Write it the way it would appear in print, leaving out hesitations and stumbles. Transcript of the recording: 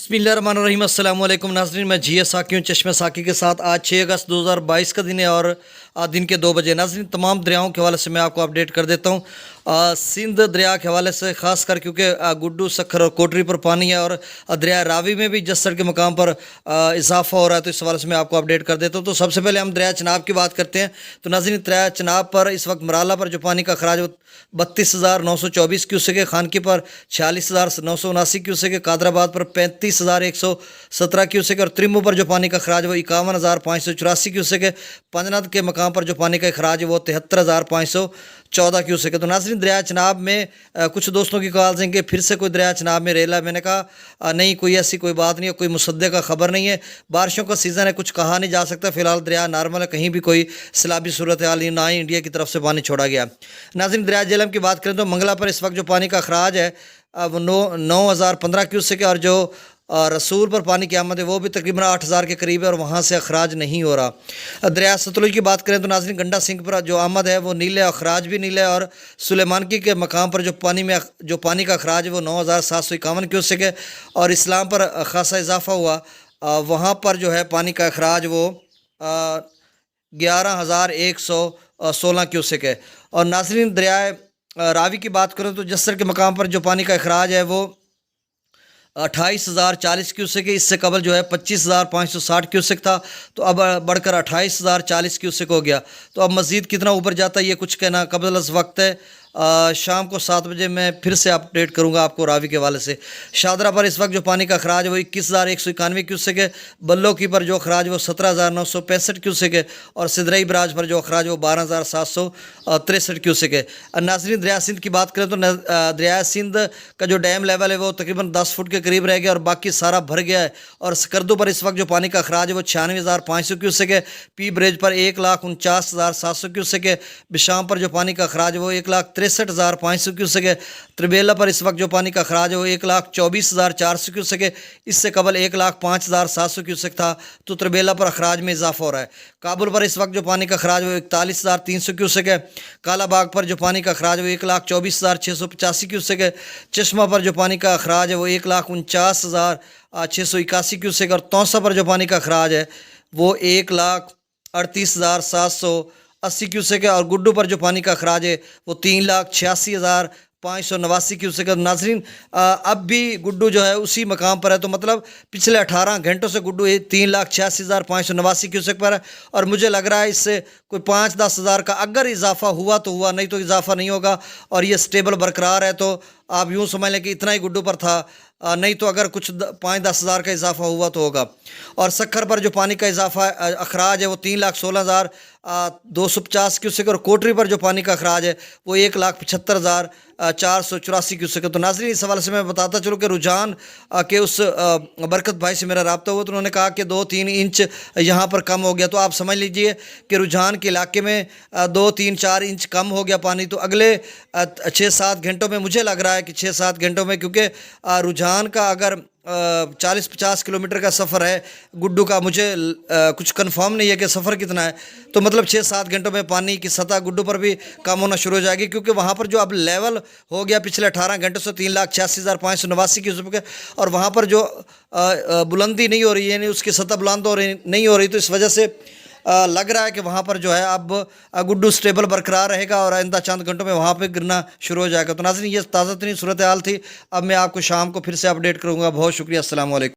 बिस्मिल्लाहिर्रहमानिर्रहीम। अस्सलाम वालेकुम नाज़रीन, मैं जी एस साकी हूँ चश्मे साकी के साथ। आज 6 अगस्त 2022 का दिन है और दिन के 2 बजे। नाज़रीन, तमाम दरियाओं के हवाले से मैं आपको अपडेट कर देता हूँ। सिंध दरिया के हवाले से ख़ास कर, क्योंकि गुड्डू, सखर और कोटरी पर पानी है और दरिया रावी में भी जस्सर के मकाम पर इजाफा हो रहा है, तो इस हवाले से मैं आपको अपडेट कर देता हूँ। तो सबसे पहले हम दरिया चनाब की बात करते हैं। तो नाज़रीन, दरिया चनाब पर इस वक्त मराला पर जो पानी का अखराज 32,924 क्यूसेक है, खानकी पर 46,979 क्यूसेक है, कादराबाद पर 35,117 क्यूसेक और त्रिम्मू पर जो पानी का अखराज वो 51,584 क्यूसेक है। पंजनद के मकाम पर जो पानी का अखराज है वो 73,514 क्यूसेक है। तो नाज़रीन, दरिया चनाब में कुछ दोस्तों की कॉल्स हैं कि फिर से कोई दरिया चनाब में रेला। मैंने कहा नहीं, कोई ऐसी कोई बात नहीं है, कोई मुसद्दे का ख़बर नहीं है। बारिशों का सीज़न है, कुछ कहा नहीं जा सकता। फ़िलहाल दरिया नॉर्मल है, कहीं भी कोई सैलाबी सूरत हाल नहीं, ना ही इंडिया की तरफ से पानी छोड़ा गया। नाज़रीन, दरिया जेहलम की बात करें तो मंगला पर इस वक्त जो पानी का अखराज है वो 9,015 क्यूसेक है और जो रसूल पर पानी की आमद है वो भी तकरीबन 8,000 के करीब है और वहाँ से अखराज नहीं हो रहा। दरिया सतलुज की बात करें तो नाज़रीन, गंडा सिंह पर जो आमद है वो नीले, अखराज भी नीले और सुलेमानकी के मकाम पर जो पानी का अखराज है वो 9,751 क्यूसेक है और इस्लाम पर खासा इजाफा हुआ। वहाँ पर जो है पानी का अखराज वो 11,116 क्यूसेक है। और नाज़रीन, दरिया रावी की बात करें तो जस्सर के मकाम पर जो पानी का अखराज है वो 28,040 क्यूसेक है। इससे कबल जो है 25,560 क्यूसेक था, तो अब बढ़कर 28,040 क्यूसेक हो गया। तो अब मज़ीद कितना ऊपर जाता है ये कुछ कहना कबल वक्त है। शाम को 7 बजे मैं फिर से अपडेट करूंगा आपको रावी के हवाले से। शादरा पर इस वक्त जो पानी का अखराज है वो 21,191 क्यूसेक है। बल्लो की पर जो अखराज वो 17,965 क्यूसेक है और सिदरई बराज पर जो अखराज वो 12,763 क्यूसेक है। नाज़रीन, दरिया सिंध की बात करें तो दरिया सिंध का जो डैम लेवल है वो तकरीबन 10 फुट के करीब रह गया और बाकी सारा भर गया है। और सकरदू पर इस वक्त जो पानी का अखराज है वो 96,500 क्यूसेक है। पी ब्रिज पर 1,49,700 क्यूसेक है। बिशाम पर जो पानी का अखराज है वो 1,63,500 क्यूसेक है। त्रिबेला पर इस वक्त जो पानी का अखराज है वो 1,24,400 क्यूसेक है। इससे कबल 1,05,700 क्यूसेक था, तो त्रिबेला पर अखराज में इजाफा हो रहा है। काबुल पर इस वक्त जो पानी का अखराज है वो 41,300 क्यूसेक है। कालाबाग पर जो पानी का अखराज है वो 1,24,685 क्यूसेक है। चश्मा पर जो पानी का अखराज है वो 1,49,681 क्यूसेक और तौसा पर जो पानी का अखराज है वो 1,38,780 क्यूसेक है। और गुड्डू पर जो पानी का अखराज है वो 3,86,589 क्यूसेक है। नाज़रीन, अब भी गुड्डू जो है उसी मकाम पर है, तो मतलब पिछले 18 घंटों से गुड्डू 3,86,589 क्यूसेक पर है और मुझे लग रहा है इससे कोई 5-10 हज़ार का अगर इजाफा हुआ तो हुआ, नहीं तो इजाफा नहीं होगा और ये स्टेबल बरकरार है। तो आप यूँ समझ लें कि इतना ही गुड्डू पर था, नहीं तो अगर कुछ 5-10 हज़ार का इजाफा हुआ तो होगा। और सखर पर जो पानी का इजाफा अखराज है वो 3,16,250 क्यूसेक और कोटरी पर जो पानी का अखराज है वो 1,75,484 क्यूसेक है। तो नाज़रीन, इस हवाले से मैं बताता चलूँ कि रुझान के उस बरकत भाई से मेरा रब्ता हुआ तो उन्होंने कहा कि 2-3 इंच यहाँ पर कम हो गया। तो आप समझ लीजिए कि रुझान के इलाके में 2-3-4 इंच कम हो गया पानी। तो अगले 6-7 घंटों में मुझे लग रहा है कि 6-7 घंटों में, क्योंकि रुझान का अगर 40-50 किलोमीटर का सफ़र है गुड्डू का, मुझे कुछ कंफर्म नहीं है कि सफ़र कितना है, तो मतलब 6-7 घंटों में पानी की सतह गुड्डू पर भी कम होना शुरू हो जाएगी, क्योंकि वहाँ पर जो अब लेवल हो गया पिछले 18 घंटों से 3,86,589 की उसके और वहाँ पर जो बुलंदी नहीं हो रही है, यानी उसकी सतह बुलंद नहीं हो रही, तो इस वजह से लग रहा है कि वहाँ पर जो है अब गुड्डू स्टेबल बरकरार रहेगा और आइंदा चंद घंटों में वहाँ पे गिरना शुरू हो जाएगा। तो नाज़रीन, ये ताज़ा तरीन सूरत हाल थी। अब मैं आपको शाम को फिर से अपडेट करूँगा। बहुत शुक्रिया। अस्सलाम वालेकुम।